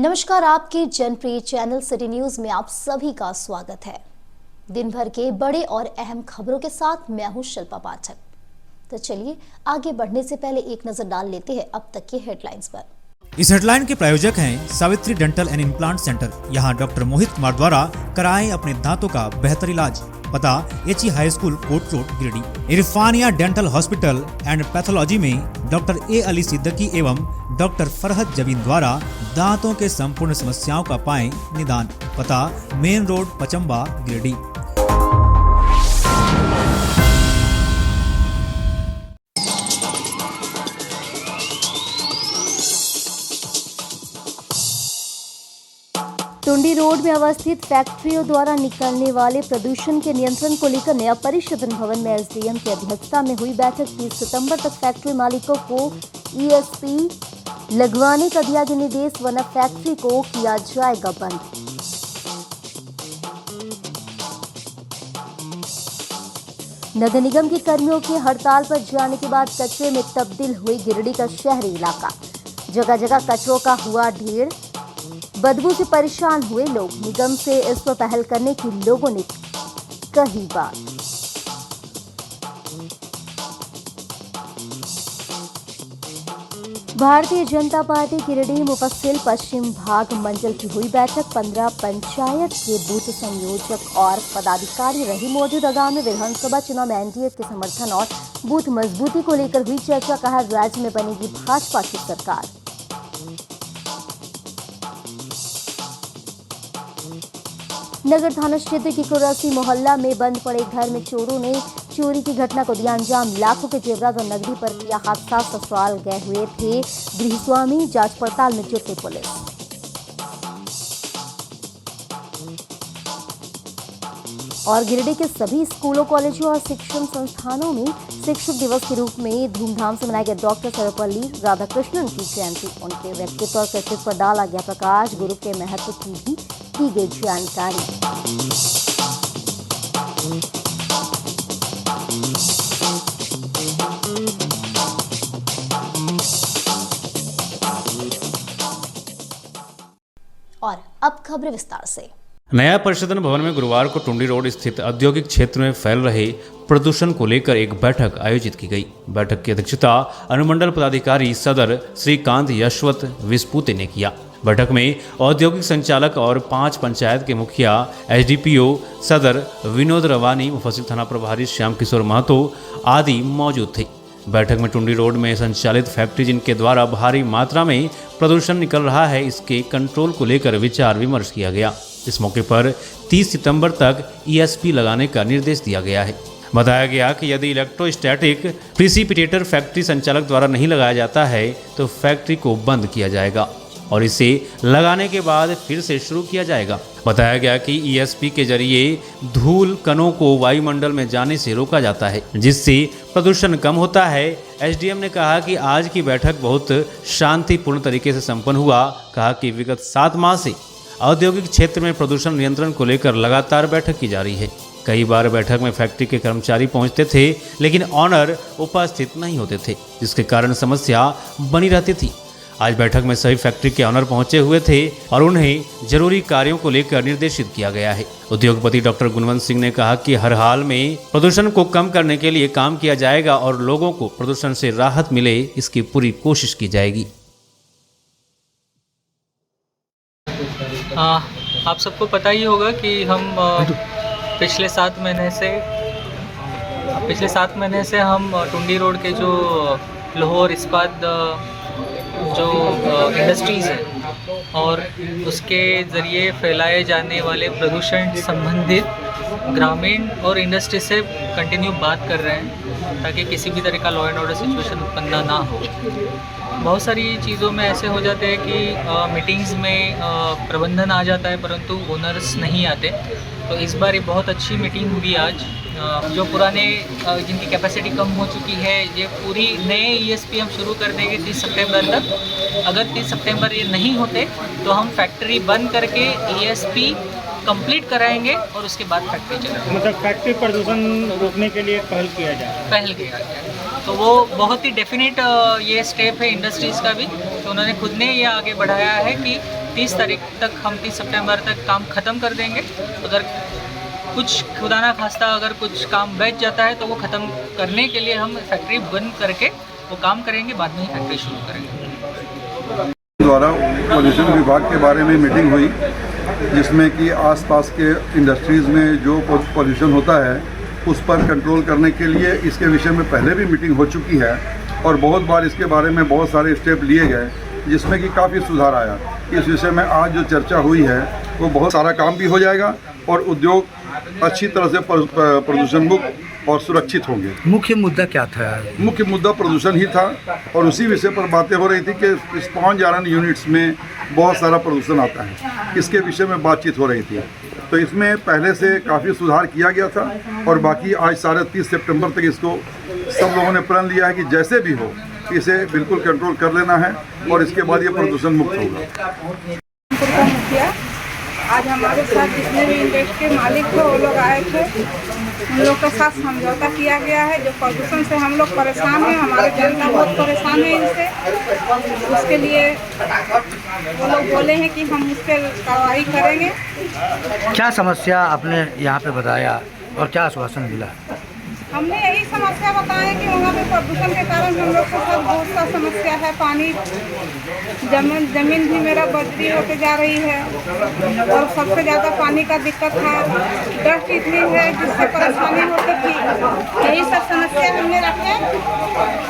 नमस्कार, आपके जनप्रिय channel city news में आप सभी का स्वागत है। दिन भर के बड़े और अहम खबरों के साथ मैं हूं शिल्पा पाठक। तो चलिए आगे बढ़ने से पहले एक नजर डाल लेते हैं अब तक की हेडलाइंस पर। इस हेडलाइन के प्रायोजक हैं Savitri dental and implant centre. यहाँ डॉक्टर मोहित कुमार द्वारा कराएं अपने दांतों का बेहतर इलाज। पता HE high school court road Giridih. Irfania dental hospital and pathology में डॉक्टर ए अली सिद्दीकी एवं डॉक्टर फरहत जबीन द्वारा दांतों के संपूर्ण समस्याओं का पाएं निदान। पता main road Pachamba Giridih. Tundi road में अवस्थित फैक्ट्रियों द्वारा निकलने वाले प्रदूषण के नियंत्रण को लेकर नया परिशोधन भवन में एसडीएम की अध्यक्षता में हुई बैठक। 30 सितंबर तक फैक्ट्री मालिकों को ईएसपी लगवाने का दिया गया निर्देश, वरना फैक्ट्री को किया जाएगा बंद। नगर निगम के कर्मियों के हड़ताल पर जाने के बाद कचरे में तब्दील हुई गिरिडीह का शहरी इलाका। जगह जगह कचरों का हुआ ढेर, बदबू से परेशान हुए लोग। निगम से इस पर पहल करने की लोगों ने कही बात। भारतीय जनता पार्टी गिरिडीह मुफस्सिल पश्चिम भाग मंडल की हुई बैठक। 15 पंचायत के बूथ संयोजक और पदाधिकारी रही मौजूद। आगामी विधानसभा चुनाव में एनडीए के समर्थन और बूथ मजबूती को लेकर हुई चर्चा। कहा, राज्य में बनेगी भाजपा की सरकार। नगर थाना क्षेत्र की कुरासी मोहल्ला में बंद पड़े घर में चोरों ने चोरी की घटना को दिया अंजाम। लाखों के जेवरात और नकदी पर किया हादसा। ससुराल गए हुए थे गृहस्वामी, जांच पड़ताल में जुटी पुलिस। और गिरिडीह के सभी स्कूलों, कॉलेजों और शिक्षण संस्थानों में शिक्षक दिवस के रूप में धूमधाम से मनाया गया। डॉक्टर सर्वपल्ली राधाकृष्णन की जयंती। उनके व्यक्तित्व और कृतित्व पर डाला गया प्रकाश। गुरु के महत्व की भी की गई जानकारी। और अब खबरें विस्तार से। नया परिशोधन भवन में गुरुवार को टुंडी रोड स्थित औद्योगिक क्षेत्र में फैल रहे प्रदूषण को लेकर एक बैठक आयोजित की गई। बैठक की अध्यक्षता अनुमंडल पदाधिकारी सदर श्रीकांत यशवंत विस्पुते ने किया। बैठक में औद्योगिक संचालक और 5 पंचायत के मुखिया, एसडीपीओ सदर विनोद रवानी, मुफस्सिल थाना प्रभारी श्याम किशोर महतो आदि मौजूद थे। बैठक में टुंडी रोड में संचालित फैक्ट्री जिनके द्वारा भारी मात्रा में प्रदूषण निकल रहा है, इसके कंट्रोल को लेकर विचार विमर्श किया गया। इस मौके पर 30 सितंबर तक ईएसपी लगाने का निर्देश दिया गया है। बताया गया कि यदि इलेक्ट्रोस्टैटिक प्रिसिपिटेटर फैक्ट्री संचालक द्वारा नहीं लगाया जाता है तो फैक्ट्री को बंद किया जाएगा और इसे लगाने के बाद फिर से शुरू किया जाएगा। बताया गया कि ईएसपी के जरिए धूल कणों को वायुमंडल में जाने से रोका जाता है, जिससे प्रदूषण कम होता है। एसडीएम ने कहा कि आज की बैठक बहुत शांतिपूर्ण तरीके से संपन्न हुआ। कहा कि विगत 7 माह से औद्योगिक क्षेत्र में प्रदूषण नियंत्रण को लेकर लगातार बैठक की जा रही है। कई बार बैठक में फैक्ट्री के कर्मचारी पहुंचते थे लेकिन ऑनर उपस्थित नहीं होते थे, जिसके कारण समस्या बनी रहती थी। आज बैठक में सभी फैक्ट्री के ऑनर पहुंचे हुए थे और उन्हें जरूरी कार्यों को लेकर निर्देशित किया गया है। उद्योगपति डॉक्टर गुणवंत सिंह ने कहा कि हर हाल में प्रदूषण को कम करने के लिए काम किया जाएगा और लोगों को प्रदूषण से राहत मिले, इसकी पूरी कोशिश की जाएगी। आप सबको पता ही होगा कि हम पिछले 7 महीने से हम टुंडी रोड के जो लौह और इस्पात जो इंडस्ट्रीज़ हैं और उसके ज़रिए फैलाए जाने वाले प्रदूषण संबंधित ग्रामीण और इंडस्ट्री से कंटिन्यू बात कर रहे हैं ताकि किसी भी तरह का लॉ एंड ऑर्डर सिचुएशन उत्पन्न ना हो। बहुत सारी चीज़ों में ऐसे हो जाते हैं कि मीटिंग्स में प्रबंधन आ जाता है परंतु ओनर्स नहीं आते। तो इस बार ये बहुत अच्छी मीटिंग हुई आज। जो पुराने जिनकी कैपेसिटी कम हो चुकी है, ये पूरी नए ईएसपी हम शुरू कर देंगे 30 सितंबर तक। अगर 30 सितंबर ये नहीं होते तो हम फैक्ट्री बंद करके ईएसपी कंप्लीट कराएंगे और उसके बाद फैक्ट्री चलाएंगे। मतलब फैक्ट्री प्रदूषण रोकने के लिए पहल किया जाए। तो वो बहुत ही डेफिनेट ये स्टेप है इंडस्ट्रीज़ का भी। तो उन्होंने खुद ने ये आगे बढ़ाया है कि 30 तारीख तक हम 30 सितंबर तक काम ख़त्म कर देंगे। अगर कुछ खुदा ना खास्ता अगर कुछ काम बच जाता है तो वो ख़त्म करने के लिए हम फैक्ट्री बंद करके वो काम करेंगे, बाद में ही फैक्ट्री शुरू करेंगे। द्वारा पोल्यूशन विभाग के बारे में मीटिंग हुई, जिसमें कि आसपास के इंडस्ट्रीज़ में जो पोल्यूशन होता है उस पर कंट्रोल करने के लिए इसके विषय में पहले भी मीटिंग हो चुकी है और बहुत बार इसके बारे में बहुत सारे स्टेप लिए गए, जिसमें कि काफ़ी सुधार आया। इस विषय में आज जो चर्चा हुई है वो बहुत सारा काम भी हो जाएगा और उद्योग अच्छी तरह से प्रदूषण मुक्त और सुरक्षित होंगे। मुख्य मुद्दा क्या था? मुख्य मुद्दा प्रदूषण ही था और उसी विषय पर बातें हो रही थी कि स्पॉन्ज आयरन यूनिट्स में बहुत सारा प्रदूषण आता है, इसके विषय में बातचीत हो रही थी। तो इसमें पहले से काफ़ी सुधार किया गया था और बाकी आज 30 सितंबर तक इसको सब लोगों ने प्रण लिया है कि जैसे भी हो इसे बिल्कुल कंट्रोल कर लेना है और इसके बाद ये प्रदूषण मुक्त होगा। आज हमारे साथ जितने भी इंडस्ट्री के मालिक थे वो लोग आए थे, उन लोग के साथ समझौता किया गया है। जो प्रदूषण से हम लोग परेशान हैं, हमारे जनता बहुत परेशान है इनसे, उसके लिए वो लोग बोले हैं कि हम उस पर कार्रवाई करेंगे। क्या समस्या आपने यहाँ पे बताया और क्या आश्वासन मिला? हमने यही समस्या बताया कि वहाँ पे प्रदूषण के कारण हम लोग के साथ बहुत सा समस्या है। पानी जमीन भी मेरा बदली होके जा रही है और सबसे ज़्यादा पानी का दिक्कत है, डस्ट इतनी है जिससे परेशानी होती थी। यही सब समस्या हमने रखे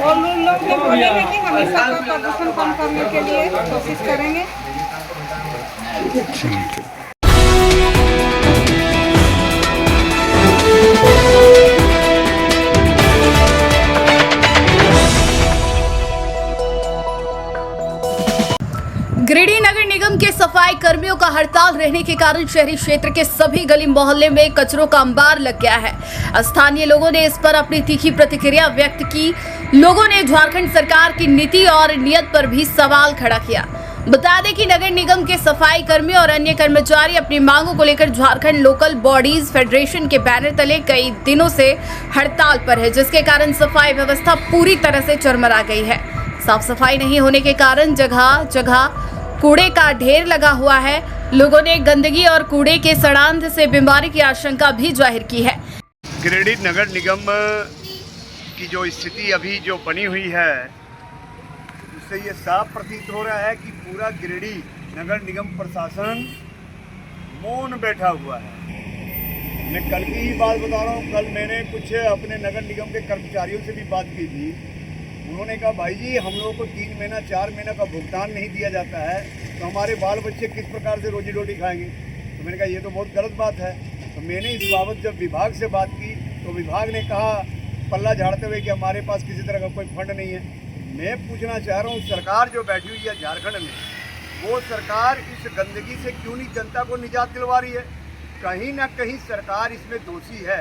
और लोग भी बोले हैं कि हमेशा प्रदूषण कम करने के लिए कोशिश करेंगे। गिरिडीह नगर निगम के सफाई कर्मियों का हड़ताल रहने के कारण शहरी क्षेत्र के सभी गली मोहल्ले में कचरों का अंबार लग गया है। स्थानीय लोगों ने इस पर अपनी तीखी प्रतिक्रिया व्यक्त की। लोगों ने झारखंड सरकार की नीति और नियत पर भी सवाल खड़ा किया। बता दें कि नगर निगम के सफाई कर्मी और अन्य कर्मचारी अपनी मांगों को लेकर झारखंड लोकल बॉडीज फेडरेशन के बैनर तले कई दिनों से हड़ताल पर है, जिसके कारण सफाई व्यवस्था पूरी तरह से चरमरा गई है। साफ सफाई नहीं होने के कारण जगह जगह कूड़े का ढेर लगा हुआ है। लोगों ने गंदगी और कूड़े के सड़ांध से बीमारी की आशंका भी जाहिर की है। गिरिडीह नगर निगम की जो स्थिति अभी जो बनी हुई है, उससे ये साफ प्रतीत हो रहा है कि पूरा गिरिडीह नगर निगम प्रशासन मौन बैठा हुआ है। मैं कल की ही बात बता रहा हूँ। कल मैंने कुछ अपने नगर निगम के कर्मचारियों से भी बात की थी। उन्होंने कहा, भाई जी हम लोगों को 3 महीना 4 महीना का भुगतान नहीं दिया जाता है तो हमारे बाल बच्चे किस प्रकार से रोजी रोटी खाएंगे। तो मैंने कहा ये तो बहुत गलत बात है। तो मैंने इस बाबत जब विभाग से बात की तो विभाग ने कहा पल्ला झाड़ते हुए कि हमारे पास किसी तरह का कोई फंड नहीं है। मैं पूछना चाह रहा हूँ, सरकार जो बैठी हुई है झारखंड में, वो सरकार इस गंदगी से क्यों नहीं जनता को निजात दिलवा रही है? कहीं ना कहीं सरकार इसमें दोषी है।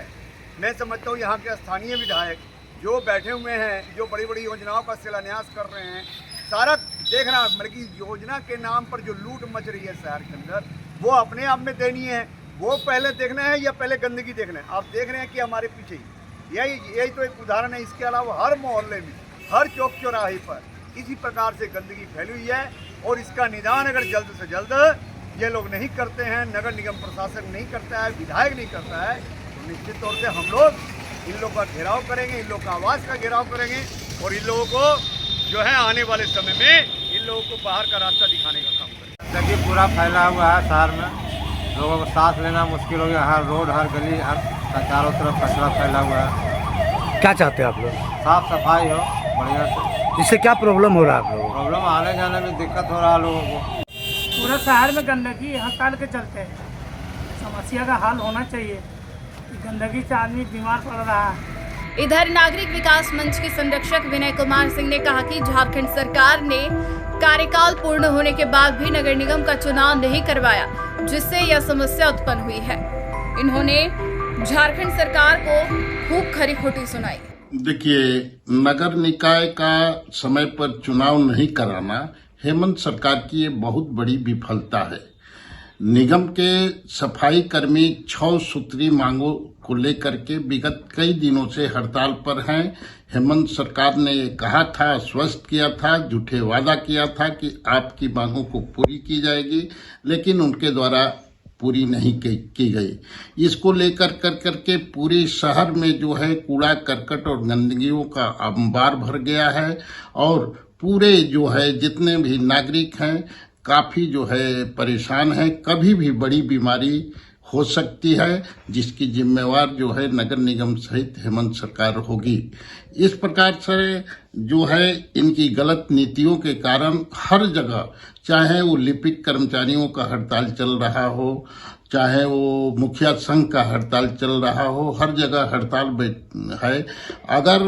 मैं समझता हूँ यहाँ के स्थानीय विधायक जो बैठे हुए हैं, जो बड़ी बड़ी योजनाओं का शिलान्यास कर रहे हैं, सारा देखना मतलब कि योजना के नाम पर जो लूट मच रही है शहर के अंदर, वो अपने आप में देनी है। वो पहले देखना है या पहले गंदगी देखना है? आप देख रहे हैं कि हमारे पीछे ही यही तो एक उदाहरण है। इसके अलावा हर मोहल्ले में, हर चौक चौराहे पर इसी प्रकार से गंदगी फैली हुई है और इसका निदान अगर जल्द से जल्द ये लोग नहीं करते हैं, नगर निगम प्रशासन नहीं करता है, विधायक नहीं करता है, तो निश्चित तौर से हम लोग इन लोगों का घेराव करेंगे, इन लोगों का आवाज़ का घेराव करेंगे और इन लोगों को जो है आने वाले समय में इन लोगों को बाहर का रास्ता दिखाने का काम करेंगे। गंदगी पूरा फैला हुआ है शहर में, लोगों को सांस लेना मुश्किल हो गया। हर रोड, हर गली, हर चारों तरफ कचरा फैला हुआ है। क्या चाहते हैं आप लोग? साफ सफाई हो बढ़िया से। इससे क्या प्रॉब्लम हो रहा है आप लोगों को? प्रॉब्लम आने जाने में दिक्कत हो रहा है लोगों को। पूरा शहर में गंदगी हड़ताल के चलते समस्या का हल होना चाहिए। गंदगी से आदमी बीमार पड़ रहा है। इधर नागरिक विकास मंच के संरक्षक विनय कुमार सिंह ने कहा कि झारखंड सरकार ने कार्यकाल पूर्ण होने के बाद भी नगर निगम का चुनाव नहीं करवाया, जिससे यह समस्या उत्पन्न हुई है। इन्होंने झारखंड सरकार को खूब खरी खोटी सुनाई। देखिए, नगर निकाय का समय पर चुनाव नहीं कराना हेमंत सरकार की ये बहुत बड़ी विफलता है। निगम के सफाई कर्मी 6 सूत्री मांगों को लेकर के विगत कई दिनों से हड़ताल पर हैं। हेमंत सरकार ने ये कहा था, आश्वस्त किया था, झूठे वादा किया था कि आपकी मांगों को पूरी की जाएगी, लेकिन उनके द्वारा पूरी नहीं की गई। इसको लेकर करके पूरे शहर में जो है कूड़ा करकट और गंदगियों का अंबार भर गया है और पूरे जो है जितने भी नागरिक हैं काफी जो है परेशान हैं। कभी भी बड़ी बीमारी हो सकती है जिसकी जिम्मेवार जो है नगर निगम सहित हेमंत सरकार होगी। इस प्रकार से जो है इनकी गलत नीतियों के कारण हर जगह, चाहे वो लिपिक कर्मचारियों का हड़ताल चल रहा हो, चाहे वो मुखिया संघ का हड़ताल चल रहा हो, हर जगह हड़ताल है। अगर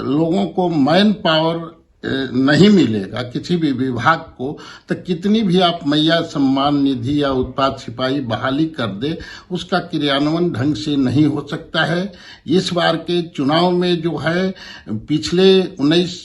लोगों को मैन पावर नहीं मिलेगा किसी भी विभाग को, तो कितनी भी आप मैया सम्मान निधि या उत्पाद सिपाही बहाली कर दे, उसका क्रियान्वयन ढंग से नहीं हो सकता है। इस बार के चुनाव में जो है पिछले 19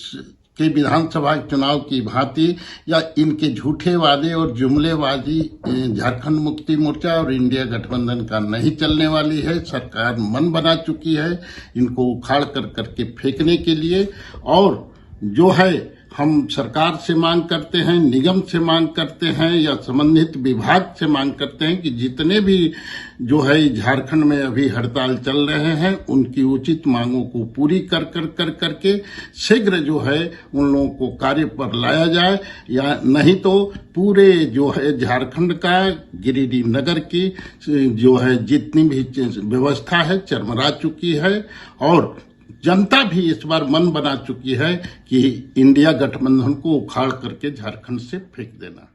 के विधानसभा चुनाव की भांति या इनके झूठे वादे और जुमलेबाजी झारखंड मुक्ति मोर्चा और इंडिया गठबंधन का नहीं चलने वाली है। सरकार मन बना चुकी है इनको उखाड़ करके फेंकने के लिए। और जो है हम सरकार से मांग करते हैं, निगम से मांग करते हैं या संबंधित विभाग से मांग करते हैं कि जितने भी जो है झारखंड में अभी हड़ताल चल रहे हैं उनकी उचित मांगों को पूरी करके शीघ्र जो है उन लोगों को कार्य पर लाया जाए, या नहीं तो पूरे जो है झारखंड का गिरिडीह नगर की जो है जितनी भी व्यवस्था है चरमरा चुकी है और जनता भी इस बार मन बना चुकी है कि इंडिया गठबंधन को उखाड़ करके झारखंड से फेंक देना।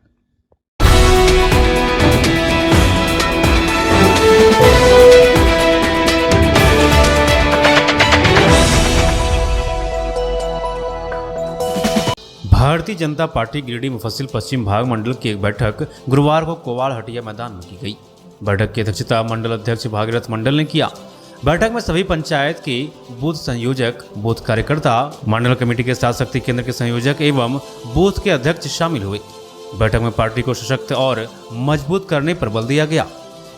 भारतीय जनता पार्टी गिरिडीह मुफस्सिल पश्चिम भाग मंडल की एक बैठक गुरुवार को कोवाड़ हटिया मैदान में की गई। बैठक की अध्यक्षता मंडल अध्यक्ष भागीरथ मंडल ने किया। बैठक में सभी पंचायत के बूथ संयोजक, बूथ कार्यकर्ता, मंडल कमेटी के साथ शक्ति केंद्र के संयोजक एवं बूथ के अध्यक्ष शामिल हुए। बैठक में पार्टी को सशक्त और मजबूत करने पर बल दिया गया।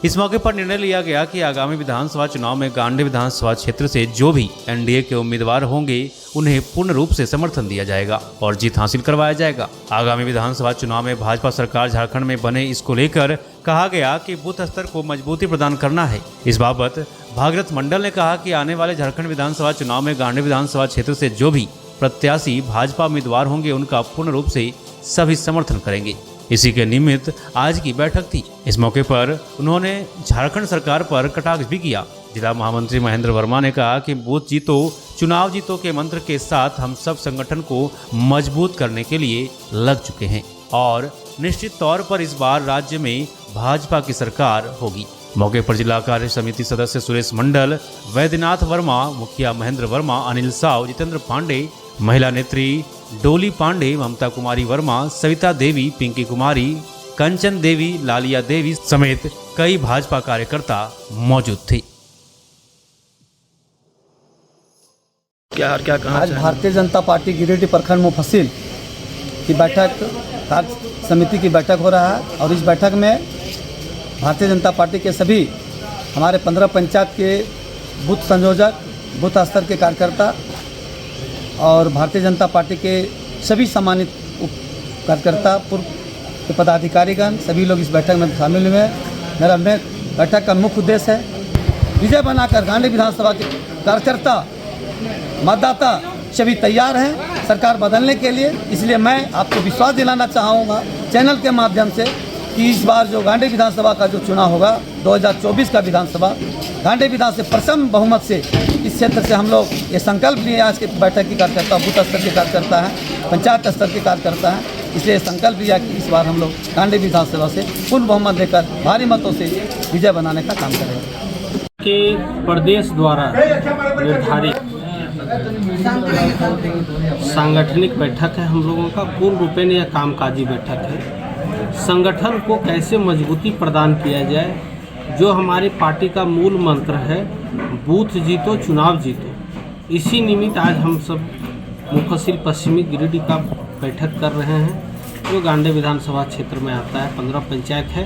इस मौके पर निर्णय लिया गया कि आगामी विधानसभा चुनाव में गांडे विधानसभा क्षेत्र से जो भी एनडीए के उम्मीदवार होंगे उन्हें पूर्ण रूप से समर्थन दिया जाएगा और जीत हासिल करवाया जाएगा। आगामी विधानसभा चुनाव में भाजपा सरकार झारखंड में बने, इसको लेकर कहा गया कि बूथ स्तर को मजबूती प्रदान करना है। इस बाबत भागीरथ मंडल ने कहा कि आने वाले झारखंड विधानसभा चुनाव में गांडे विधानसभा क्षेत्र से जो भी प्रत्याशी भाजपा उम्मीदवार होंगे उनका पूर्ण रूप से सभी समर्थन करेंगे। इसी के निमित्त आज की बैठक थी। इस मौके पर उन्होंने झारखंड सरकार पर कटाक्ष भी किया। जिला महामंत्री महेंद्र वर्मा ने कहा कि बूथ जीतो चुनाव जीतो के मंत्र के साथ हम सब संगठन को मजबूत करने के लिए लग चुके हैं और निश्चित तौर पर इस बार राज्य में भाजपा की सरकार होगी। मौके पर जिला कार्य समिति सदस्य सुरेश मंडल, वैद्यनाथ वर्मा, मुखिया महेंद्र वर्मा, अनिल साव, जितेंद्र पांडे, महिला नेत्री डोली पांडे, ममता कुमारी वर्मा, सविता देवी, पिंकी कुमारी, कंचन देवी, लालिया देवी समेत कई भाजपा कार्यकर्ता मौजूद थे। क्या कहना आज भारतीय जनता पार्टी गिरिडीह प्रखंड मुफस्सिल की बैठक, कार्य समिति की बैठक हो रहा है और इस बैठक में भारतीय जनता पार्टी के सभी हमारे 15 पंचायत के बूथ संयोजक, बूथ स्तर के कार्यकर्ता और भारतीय जनता पार्टी के सभी सम्मानित कार्यकर्ता, पूर्व के पदाधिकारीगण सभी लोग इस बैठक में शामिल हुए। मेरा बैठक का मुख्य उद्देश्य है विजय बनाकर गांडे विधानसभा के कार्यकर्ता, मतदाता सभी तैयार हैं सरकार बदलने के लिए। इसलिए मैं आपको विश्वास दिलाना चाहूँगा चैनल के माध्यम से कि इस बार जो गांडे विधानसभा का जो चुनाव होगा 2024 का विधानसभा, गांडे विधानसभा से प्रचंड बहुमत से इस क्षेत्र से हम लोग ये संकल्प लिए। आज के बैठक की कार्यकर्ता बूथ स्तर के कार्यकर्ता हैं, पंचायत स्तर के कार्यकर्ता हैं, इसलिए संकल्प लिया कि इस बार हम लोग गांडे विधानसभा से पूर्ण बहुमत देकर भारी मतों से विजय बनाने का काम करेंगे। के प्रदेश द्वारा निर्धारित सांगठनिक बैठक है हम लोगों का, पूर्ण रूपेण यह कामकाजी बैठक है। संगठन को कैसे मजबूती प्रदान किया जाए, जो हमारी पार्टी का मूल मंत्र है, बूथ जीतो चुनाव जीतो, इसी निमित्त आज हम सब मुफस्सिल पश्चिमी गिरिडीह का बैठक कर रहे हैं। जो गांडे विधानसभा क्षेत्र में आता है। 15 पंचायत है।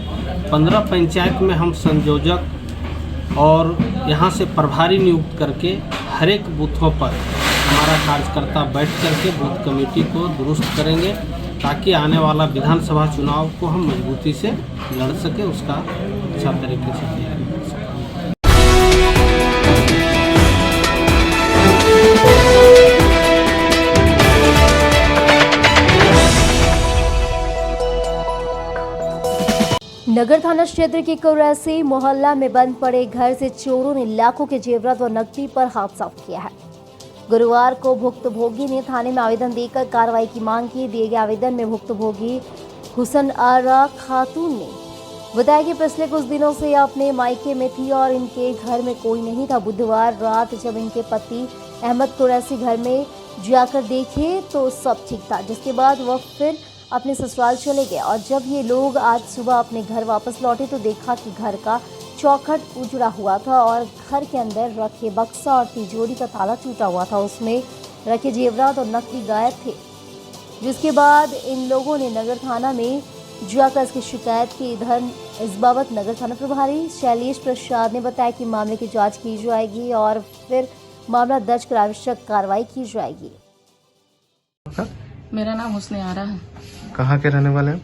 15 पंचायत में हम संयोजक और यहाँ से प्रभारी नियुक्त करके हर एक बूथों पर हमारा कार्यकर्ता बैठ करके बूथ कमेटी को दुरुस्त करेंगे, ताकि आने वाला विधानसभा चुनाव को हम मजबूती से लड़ सके, उसका अच्छा तरीके से तैयारी कर सकें। नगर थाना क्षेत्र के कुरैसी मोहल्ला में बंद पड़े घर से चोरों ने लाखों के जेवरात और नकदी पर हाथ साफ किया है। गुरुवार को भुक्तभोगी ने थाने में आवेदन देकर कार्रवाई की मांग की। दिए गए आवेदन में भुक्तभोगी हुसन आरा खातून ने बताया कि पिछले कुछ दिनों से अपने मायके में थी और इनके घर में कोई नहीं था। बुधवार रात जब इनके पति अहमद कुरैसी घर में जाकर देखे तो सब ठीक था, जिसके बाद वह फिर अपने ससुराल चले गए और जब ये लोग आज सुबह अपने घर वापस लौटे तो देखा कि घर का चौखट उजड़ा हुआ था और घर के अंदर रखे बक्सा और तिजोरी का ताला टूटा हुआ था। उसमें रखे जेवरात और नकदी गायब थे, जिसके बाद इन लोगों ने नगर थाना में जाकर इसकी शिकायत की। इधर इस बाबत नगर थाना प्रभारी शैलेश प्रसाद ने बताया कि मामले की जांच की जाएगी और फिर मामला दर्ज कर आवश्यक कार्रवाई की जाएगी। मेरा नाम हुस्ने आरा है। कहाँ के रहने वाले हैं?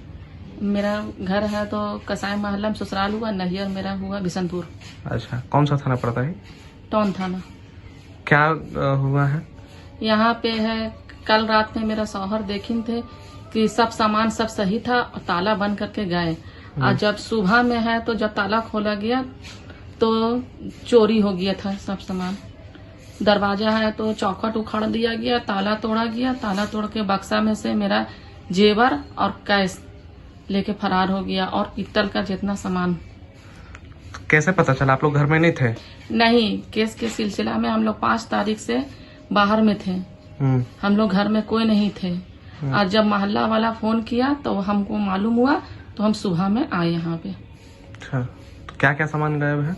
मेरा घर है तो कसाई मोहल्ला में ससुराल हुआ, नहियर मेरा हुआ बिशनपुर। अच्छा, कौन सा थाना पड़ता है? टाउन थाना। क्या हुआ है यहाँ पे? है कल रात में मेरा शौहर देखे थे कि सब सामान सब सही था और ताला बंद करके गए। और जब सुबह में है तो जब ताला खोला गया तो चोरी हो गया था सब सामान। दरवाजा है तो चौखट उखाड़ दिया गया, ताला तोड़ा गया। ताला तोड़ के बक्सा में से मेरा जेवर और कैश लेके फरार हो गया और पित्तल का जितना सामान। कैसे पता चला? आप लोग घर में नहीं थे? नहीं, केस के सिलसिला में हम लोग 5 तारीख से बाहर में थे। हम लोग घर में कोई नहीं थे और जब मोहल्ला वाला फोन किया तो हमको मालूम हुआ तो हम सुबह में आए यहाँ पे। अच्छा, तो क्या क्या सामान गायब है?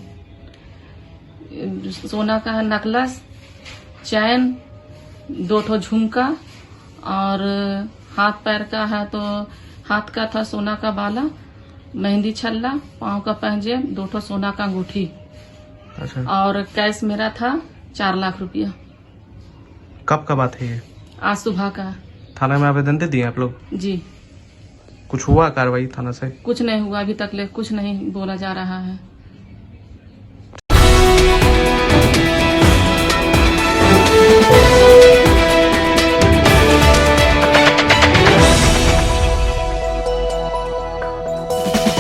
सोना का नेकलेस, चैन, 2 ठो झुमका और हाथ पैर का है तो हाथ का था सोना का बाला, मेहंदी छल्ला, पाँव का पंजेब, 2 ठो सोना का अंगूठी। अच्छा। और कैश मेरा था 4 लाख रुपया। कब का बात है ये? आज सुबह का। थाना में आवेदन दे दिए आप लोग? जी। कुछ हुआ कार्रवाई थाना से? कुछ नहीं हुआ अभी तक, ले कुछ नहीं बोला जा रहा है।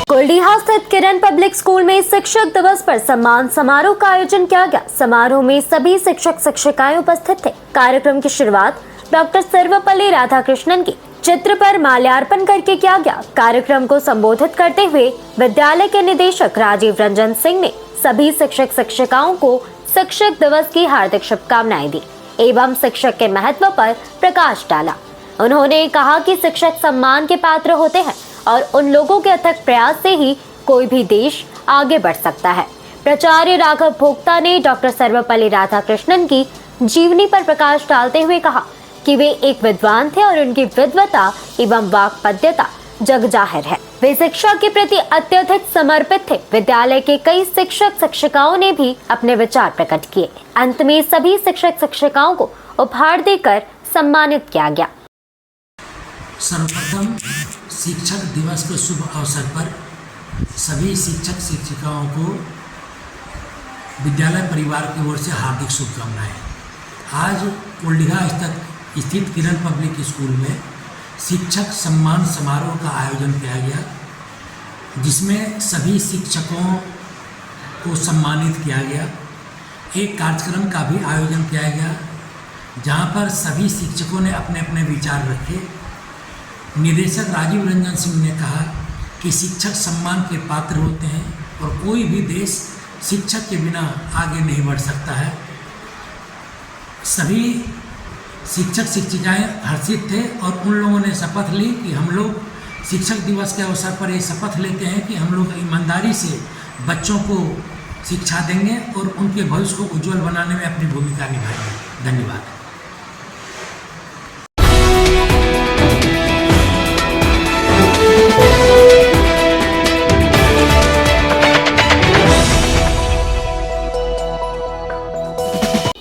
कुलडीहा स्थित किरण पब्लिक स्कूल में शिक्षक दिवस पर सम्मान समारोह का आयोजन किया गया। समारोह में सभी शिक्षक शिक्षिकाएं उपस्थित थे। कार्यक्रम की शुरुआत डॉक्टर सर्वपल्ली राधाकृष्णन की चित्र पर माल्यार्पण करके किया गया। कार्यक्रम को संबोधित करते हुए विद्यालय के निदेशक राजीव रंजन सिंह ने सभी शिक्षक शिक्षिकाओं को शिक्षक दिवस की हार्दिक शुभकामनाएं दी एवं शिक्षक के महत्व पर प्रकाश डाला। उन्होंने कहा कि शिक्षक सम्मान के पात्र होते हैं और उन लोगों के अथक प्रयास से ही कोई भी देश आगे बढ़ सकता है। प्राचार्य राघव भोक्ता ने डॉक्टर सर्वपल्ली राधाकृष्णन की जीवनी पर प्रकाश डालते हुए कहा कि वे एक विद्वान थे और उनकी विद्वता एवं वाक्पद्यता जग जाहिर है। वे शिक्षा के प्रति अत्यधिक समर्पित थे। विद्यालय के कई शिक्षक शिक्षिकाओं ने भी अपने विचार प्रकट किए। अंत में सभी शिक्षक शिक्षिकाओं को उपहार देकर सम्मानित किया गया। सर्वप्रथम शिक्षक दिवस के शुभ अवसर पर सभी शिक्षक शिक्षिकाओं को विद्यालय परिवार की ओर से हार्दिक शुभकामनाएं। आज कुलडीहा स्थित किरण पब्लिक स्कूल में शिक्षक सम्मान समारोह का आयोजन किया गया, जिसमें सभी शिक्षकों को सम्मानित किया गया। एक कार्यक्रम का भी आयोजन किया गया जहां पर सभी शिक्षकों ने अपने अपने विचार रखे। निदेशक राजीव रंजन सिंह ने कहा कि शिक्षक सम्मान के पात्र होते हैं और कोई भी देश शिक्षक के बिना आगे नहीं बढ़ सकता है। सभी शिक्षक शिक्षिकाएं हर्षित थे और उन लोगों ने शपथ ली कि हम लोग शिक्षक दिवस के अवसर पर ये शपथ लेते हैं कि हम लोग ईमानदारी से बच्चों को शिक्षा देंगे और उनके भविष्य को उज्जवल बनाने में अपनी भूमिका निभाएंगे। धन्यवाद।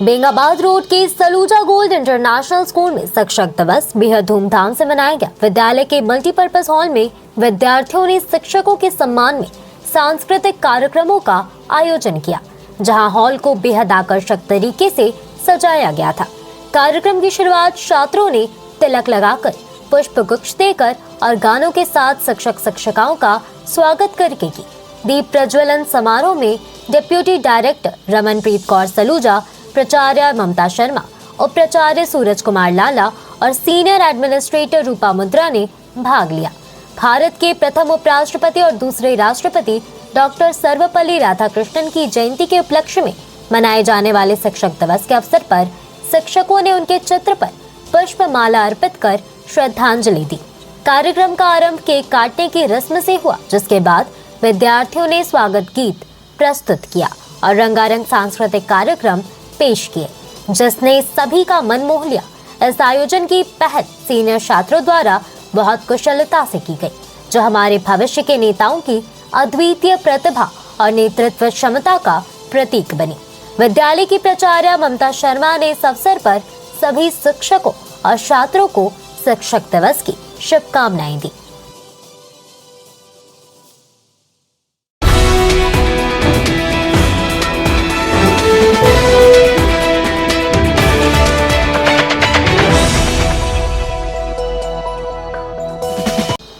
बेंगाबाद रोड के सलूजा गोल्ड इंटरनेशनल स्कूल में शिक्षक दिवस बेहद धूमधाम से मनाया गया। विद्यालय के मल्टीपर्पज हॉल में विद्यार्थियों ने शिक्षकों के सम्मान में सांस्कृतिक कार्यक्रमों का आयोजन किया, जहां हॉल को बेहद आकर्षक तरीके से सजाया गया था। कार्यक्रम की शुरुआत छात्रों ने तिलक लगाकर, पुष्प गुच्छ देकर और गानों के साथ शिक्षक शिक्षिकाओं का स्वागत करके की। दीप प्रज्वलन समारोह में डिप्यूटी डायरेक्टर रमनप्रीत कौर सलूजा, प्राचार्य ममता शर्मा, उप प्राचार्य सूरज कुमार लाला और सीनियर एडमिनिस्ट्रेटर रूपा मुद्रा ने भाग लिया। भारत के प्रथम उपराष्ट्रपति और दूसरे राष्ट्रपति डॉक्टर सर्वपल्ली राधाकृष्णन की जयंती के उपलक्ष्य में मनाए जाने वाले शिक्षक दिवस के अवसर पर शिक्षकों ने उनके चित्र पर पुष्प माला अर्पित कर श्रद्धांजलि दी। कार्यक्रम का आरंभ केक काटने की रस्म से हुआ, जिसके बाद विद्यार्थियों ने स्वागत गीत प्रस्तुत किया और रंगारंग सांस्कृतिक कार्यक्रम पेश किए, जिसने सभी का मन मोह लिया। इस आयोजन की पहल सीनियर छात्रों द्वारा बहुत कुशलता से की गई, जो हमारे भविष्य के नेताओं की अद्वितीय प्रतिभा और नेतृत्व क्षमता का प्रतीक बनी। विद्यालय की प्राचार्य ममता शर्मा ने इस अवसर पर सभी शिक्षकों और छात्रों को शिक्षक दिवस की शुभकामनाएं दी।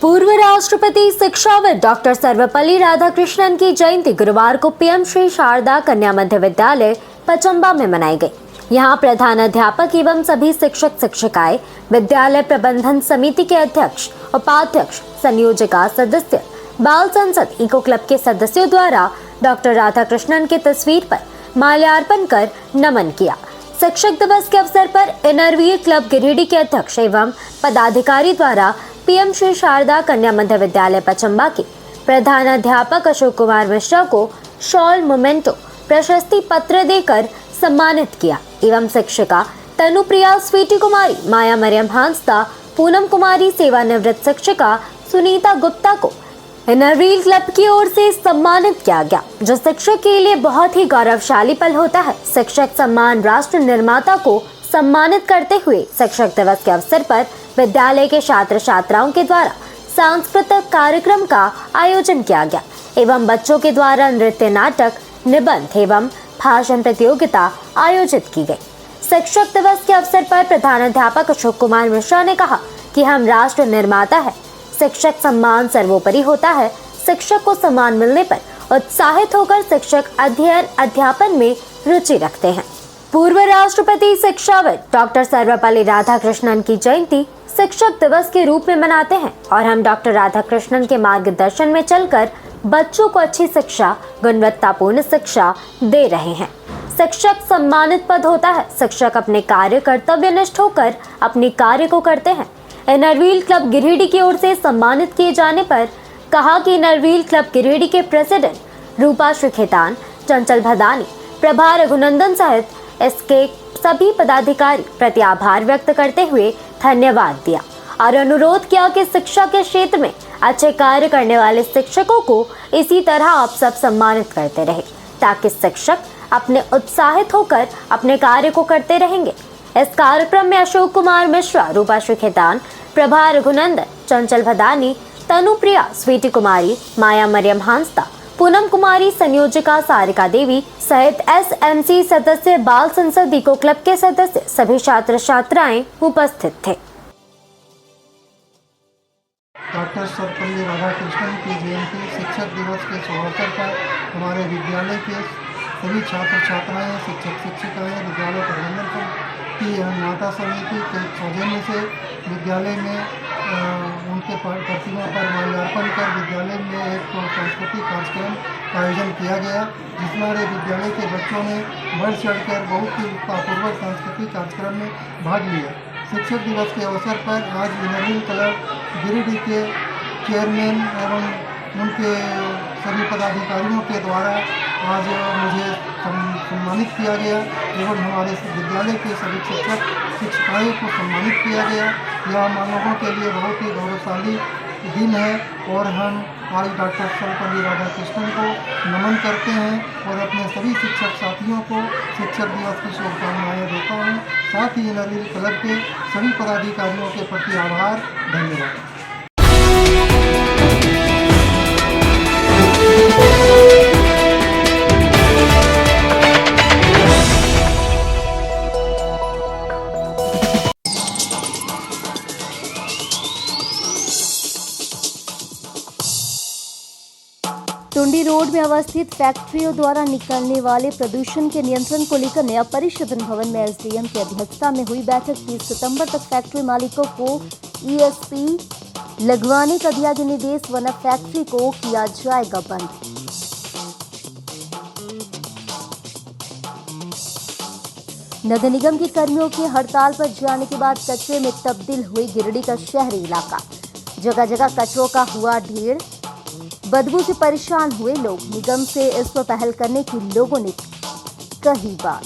पूर्व राष्ट्रपति शिक्षाविद डॉक्टर सर्वपल्ली राधाकृष्णन की जयंती गुरुवार को पीएम श्री शारदा कन्या मध्य विद्यालय पचम्बा में मनाई गई। यहां प्रधानाध्यापक एवं सभी शिक्षक शिक्षिकाएं, विद्यालय प्रबंधन समिति के अध्यक्ष, उपाध्यक्ष, संयोजिका सदस्य, बाल संसद इको क्लब के सदस्यों द्वारा डॉक्टर राधाकृष्णन की तस्वीर पर माल्यार्पण कर नमन किया। शिक्षक दिवस के अवसर पर इनरवीर क्लब गिरिडीह के अध्यक्ष एवं पदाधिकारी द्वारा पीएम श्री शारदा कन्या मध्य विद्यालय पचम्बा के प्रधानाध्यापक अशोक कुमार मिश्रा को शॉल, मोमेंटो, प्रशस्ति पत्र देकर सम्मानित किया एवं शिक्षिका तनुप्रिया स्वीटी कुमारी, माया मरियम हांसदा, पूनम कुमारी सेवानिवृत्त शिक्षिका सुनीता गुप्ता को इनरवीर क्लब की ओर से सम्मानित किया गया, जो शिक्षक के लिए बहुत ही गौरवशाली पल होता है। शिक्षक सम्मान राष्ट्र निर्माता को सम्मानित करते हुए शिक्षक दिवस के अवसर पर विद्यालय के छात्र छात्राओं के द्वारा सांस्कृतिक कार्यक्रम का आयोजन किया गया एवं बच्चों के द्वारा नृत्य, नाटक, निबंध एवं भाषण प्रतियोगिता आयोजित की गई। शिक्षक दिवस के अवसर पर प्रधानाध्यापक अशोक कुमार मिश्रा ने कहा कि हम राष्ट्र निर्माता है, शिक्षक सम्मान सर्वोपरि होता है। शिक्षक को सम्मान मिलने पर उत्साहित होकर शिक्षक अध्ययन अध्यापन में रुचि रखते हैं। पूर्व राष्ट्रपति शिक्षाविद डॉक्टर सर्वपल्ली राधाकृष्णन की जयंती शिक्षक दिवस के रूप में मनाते हैं और हम डॉक्टर राधाकृष्णन के मार्गदर्शन में चलकर बच्चों को अच्छी शिक्षा, गुणवत्तापूर्ण शिक्षा दे रहे हैं। शिक्षक सम्मानित पद होता है। शिक्षक अपने कार्य कर्तव्यनिष्ठ होकर अपने कार्य को करते हैं। इनरवीर क्लब गिरिडीह की ओर से सम्मानित किए जाने पर कहा कि इनरवीर क्लब गिरिडीह के प्रेसिडेंट रूपा खेतान, चंचल भदानी, प्रभा रघुनंदन सहित इसके सभी पदाधिकारी प्रति आभार व्यक्त करते हुए धन्यवाद दिया और अनुरोध किया कि शिक्षा के क्षेत्र में अच्छे कार्य करने वाले शिक्षकों को इसी तरह आप सब सम्मानित करते रहे, ताकि शिक्षक अपने उत्साहित होकर अपने कार्य को करते रहेंगे। इस कार्यक्रम में अशोक कुमार मिश्रा, रूपा खेतान, प्रभा रघुनंदन, चंचल भदानी, तनुप्रिया स्वीटी कुमारी, माया मरियम हांसदा, पूनम कुमारी, संयोजिका सारिका देवी सहित एसएमसी सदस्य, बाल संसद इको क्लब के सदस्य, सभी छात्र छात्राएं उपस्थित थे। डॉक्टर सर्वपल्ली राधाकृष्णन की जयंती शिक्षक दिवस के अवसर पर हमारे विद्यालय के सभी छात्र छात्राएं, शिक्षक शिक्षिकाएं, विद्यालय प्रबंधन की माता समिति के सौजन्य से विद्यालय में उनके प्रतिमा पर माल्यार्पण कर विद्यालय में एक सांस्कृतिक कार्यक्रम का आयोजन किया गया, जिसमें हमारे विद्यालय के बच्चों ने बढ़ चढ़कर बहुत ही उत्साहपूर्वक सांस्कृतिक कार्यक्रम में भाग लिया। शिक्षक दिवस के अवसर पर आज इनरवीर क्लब गिरिडीह के चेयरमैन एवं उनके सभी पदाधिकारियों के द्वारा आज मुझे सम्मानित किया गया एवं हमारे विद्यालय के सभी शिक्षक शिक्षिकाओं को सम्मानित किया गया। यह हम लोगों के लिए बहुत ही गौरवशाली दिन है और हम आज डॉक्टर सर्वपल्ली राधाकृष्णन को नमन करते हैं और अपने सभी शिक्षक साथियों को शिक्षक दिवस की शुभकामनाएं देता हूँ। साथ ही एनआरवी क्लब के सभी पदाधिकारियों के प्रति आभार। धन्यवाद। टुंडी रोड में अवस्थित फैक्ट्रियों द्वारा निकलने वाले प्रदूषण के नियंत्रण को लेकर नया परिशोधन भवन में एसडीएम की अध्यक्षता में हुई बैठक 30 सितंबर तक फैक्ट्री मालिकों को ईएसपी लगवाने का दिया गया निर्देश, वरना फैक्ट्री को किया जाएगा बंद। नगर निगम के कर्मियों के हड़ताल पर जाने के बाद कचरे में तब्दील हुई गिरिडीह का शहरी इलाका। जगह जगह कचरों का हुआ ढेर, बदबू से परेशान हुए लोग। निगम से इस पर पहल करने की लोगों ने कही बात।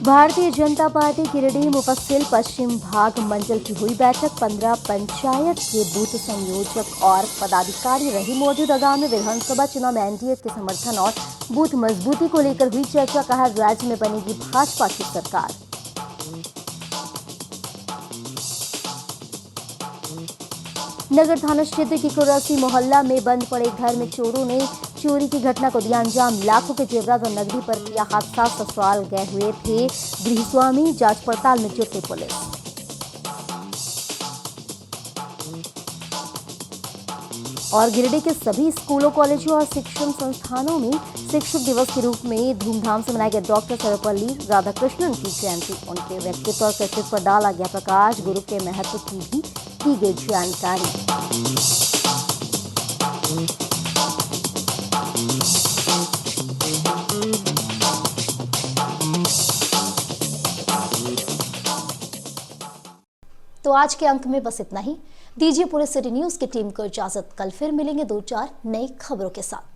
भारतीय जनता पार्टी गिरिडीह मुफस्सिल पश्चिम भाग मंडल की हुई बैठक 15 पंचायत के बूथ संयोजक और पदाधिकारी रही मौजूद। आगामी विधानसभा चुनाव में एनडीए के समर्थन और बूथ मजबूती को लेकर हुई चर्चा। कहा, राज्य में बनेगी भाजपा की सरकार। नगर थाना क्षेत्र की कुरासी मोहल्ला में बंद पड़े घर में चोरों ने चोरी की घटना को दिया अंजाम। लाखों के जेवरात और नकदी पर किया हादसा। ससुराल गए हुए थे गृहस्वामी, जांच पड़ताल में जुटी पुलिस। और गिरिडीह के सभी स्कूलों, कॉलेजों और शिक्षण संस्थानों में शिक्षक दिवस के रूप में धूमधाम से मनाई गई डॉक्टर सर्वपल्ली राधाकृष्णन की जयंती। उनके व्यक्तित्व और कृतित्व पर डाला गया प्रकाश। गुरु के महत्व की भी की गई जानकारी। तो आज के अंक में बस इतना ही। दीजिए पूरे सिटी न्यूज की टीम को इजाजत। कल फिर मिलेंगे 2-4 नई खबरों के साथ।